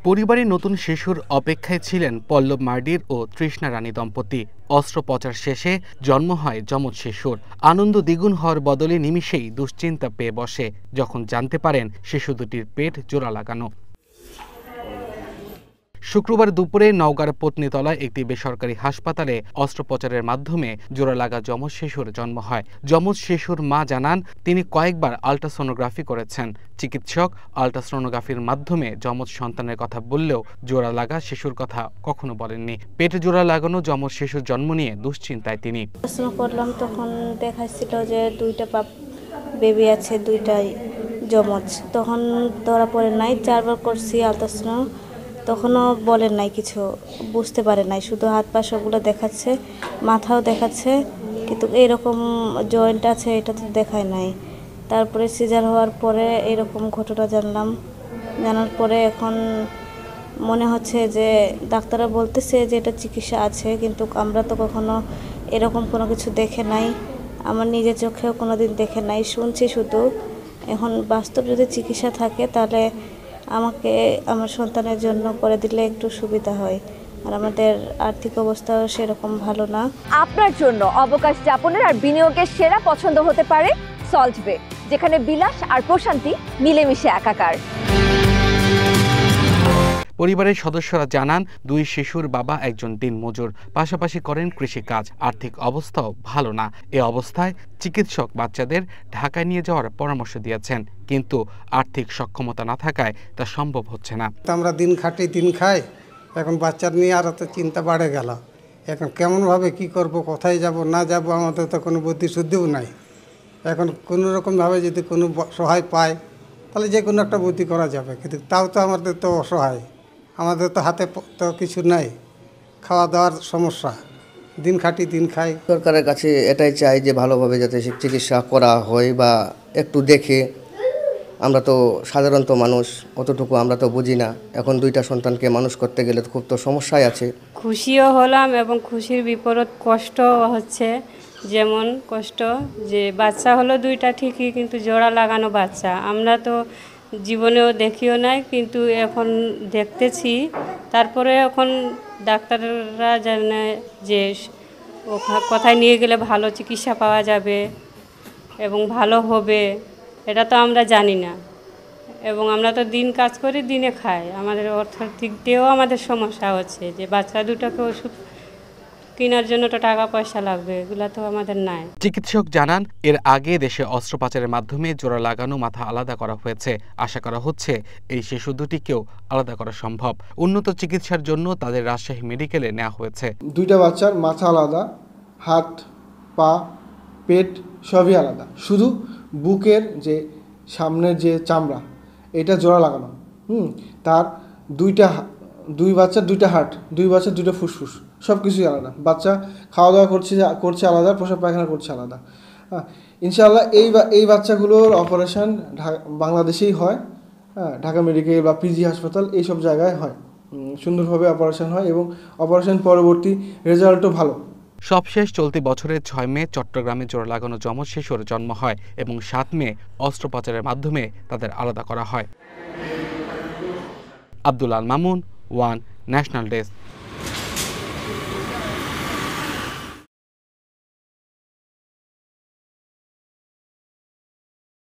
পরিবারে নতুন শিশুর অপেক্ষায় ছিলেন পল্লব মার্ডির ও তৃষ্ণা রানী দম্পতি। অস্ত্রোপচার শেষে জন্ম হয় যমজ শিশুর। আনন্দ দ্বিগুণ হওয়ার বদলে নিমিষেই দুশ্চিন্তা পেয়ে বসে যখন জানতে পারেন শিশু দুটির পেট জোড়া লাগানো। শুক্রবার দুপুরে নওগাঁর পত্নীতলায় একটি বেসরকারি হাসপাতালে অস্ত্রোপচারের মাধ্যমে জোড়া লাগা যমজ শিশুর জন্ম হয়। যমজ শিশুর মা জানান তিনি কয়েকবার আল্ট্রাসোনোগ্রাফি করেছেন। চিকিৎসক আল্ট্রাসোনোগ্রাফির মাধ্যমে যমজ সন্তানের কথা বললেও জোড়া লাগা শিশুর কথা কখনো বলেননি। পেটে জোড়া লাগানো যমজ শিশুর জন্ম নিয়ে দুশ্চিন্তায় তিনি। করলাম তখন দেখাচ্ছিল যে দুইটা বেবি আছে, দুইটাই যমজ। তখন ধরা পড়ে নাই, 4বার করছি আল্ট্রাসোনো, তখনও বলেন নাই, কিছু বুঝতে পারে নাই, শুধু হাত পা সবগুলো দেখাচ্ছে, মাথাও দেখাচ্ছে, কিন্তু এরকম জয়েন্ট আছে এটা তো দেখায় নাই। তারপরে সিজার হওয়ার পরে এরকম ঘটনা জানলাম। জানার পরে এখন মনে হচ্ছে যে ডাক্তাররা বলতেছে যে এটা চিকিৎসা আছে, কিন্তু আমরা তো কখনো এরকম কোনো কিছু দেখে নাই, আমার নিজের চোখেও কোনো দিন দেখে নাই, শুনছি শুধু। এখন বাস্তব যদি চিকিৎসা থাকে তাহলে আমাকে আমার সন্তানের জন্য করে দিলে একটু সুবিধা হয়, আর আমাদের আর্থিক অবস্থাও সেরকম ভালো না। আপনার জন্য অবকাশ যাপনের আর বিনিয়োগের সেরা পছন্দ হতে পারে সল্ট বে, যেখানে বিলাস আর প্রশান্তি মিলেমিশে একাকার। পরিবারের সদস্যরা জানান দুই শিশুর বাবা একজন দিনমজুর, পাশাপাশি করেন কৃষিকাজ। আর্থিক অবস্থাও ভালো না। এ অবস্থায় চিকিৎসক বাচ্চাদের ঢাকায় নিয়ে যাওয়ার পরামর্শ দিয়েছেন, কিন্তু আর্থিক সক্ষমতা না থাকায় তা সম্ভব হচ্ছে না। আমরা দিন খাটি দিন খাই, এখন বাচ্চার নিয়ে আর তো চিন্তা বাড়ে গেল। এখন কেমনভাবে কি করব, কোথায় যাব না যাব, আমাদের তো কোনো বুদ্ধি শুদ্ধিও নাই। এখন কোনো রকমভাবে যদি কোনো সহায় পায় তাহলে যে কোনো একটা বুদ্ধি করা যাবে, কিন্তু তাও তো আমাদের তো অসহায়, আমাদের তো হাতে তো কিছু নাই, খাওয়া দাওয়ার সমস্যা, দিন খাটি দিন খাই। সরকারের কাছে এটাই চাই যে ভালোভাবে যাতে চিকিৎসা করা হয় বা একটু দেখে। আমরা তো সাধারণত মানুষ, অতটুকু আমরা তো বুঝি না। এখন দুইটা সন্তানকে মানুষ করতে গেলে খুব তো সমস্যায় আছে। খুশিও হলাম এবং খুশির বিপরীত কষ্টও হচ্ছে। যেমন কষ্ট যে বাচ্চা হলো দুইটা ঠিকই, কিন্তু জোড়া লাগানো বাচ্চা আমরা তো জীবনেও দেখিও নাই, কিন্তু এখন দেখতেছি। তারপরে এখন ডাক্তাররা জানে যে কোথায় নিয়ে গেলে ভালো চিকিৎসা পাওয়া যাবে এবং ভালো হবে, এটা তো আমরা জানি না। এবং আমরা তো দিন কাজ করি, দিনে খাই, আমাদের অর্থনৈতিক দিয়েও আমাদের সমস্যা হচ্ছে যে বাচ্চা দুটোকে ওষুধ কেনার জন্য তো টাকা পয়সা লাগবে, এগুলো তো আমাদের নাই। চিকিৎসক জানান এর আগে দেশে অস্ত্রোপচারের মাধ্যমে জোড়া লাগানো মাথা আলাদা করা হয়েছে। আশা করা হচ্ছে এই শিশু দুটিকেও আলাদা করা সম্ভব। উন্নত চিকিৎসার জন্য তাদের রাজশাহী মেডিকেলে নেওয়া হয়েছে। দুইটা বাচ্চার মাথা আলাদা, হাত পা পেট সবই আলাদা, শুধু বুকের যে সামনের যে চামড়া এটা জোড়া লাগানো। তার দুই বাচ্চার দুইটা হার্ট, দুই বাচ্চার দুইটা ফুসফুস, সব কিছুই আলাদা। বাচ্চা খাওয়া দাওয়া করছে আলাদা, প্রসাব পায়খানা করছে আলাদা। ইনশাআল্লাহ এই বাচ্চাগুলোর অপারেশন বাংলাদেশেই হয়, ঢাকা মেডিকেল বা পিজি হাসপাতাল এইসব জায়গায় হয়, সুন্দরভাবে অপারেশন হয় এবং অপারেশন পরবর্তী রেজাল্টও ভালো। সবশেষ চলতি বছরের 6 মে চট্টগ্রামে জোড়া লাগানো যমজ শিশুর জন্ম হয় এবং 7 মে অস্ত্রোপচারের মাধ্যমে তাদের আলাদা করা হয়। Abdul Al Mamun, one national desk.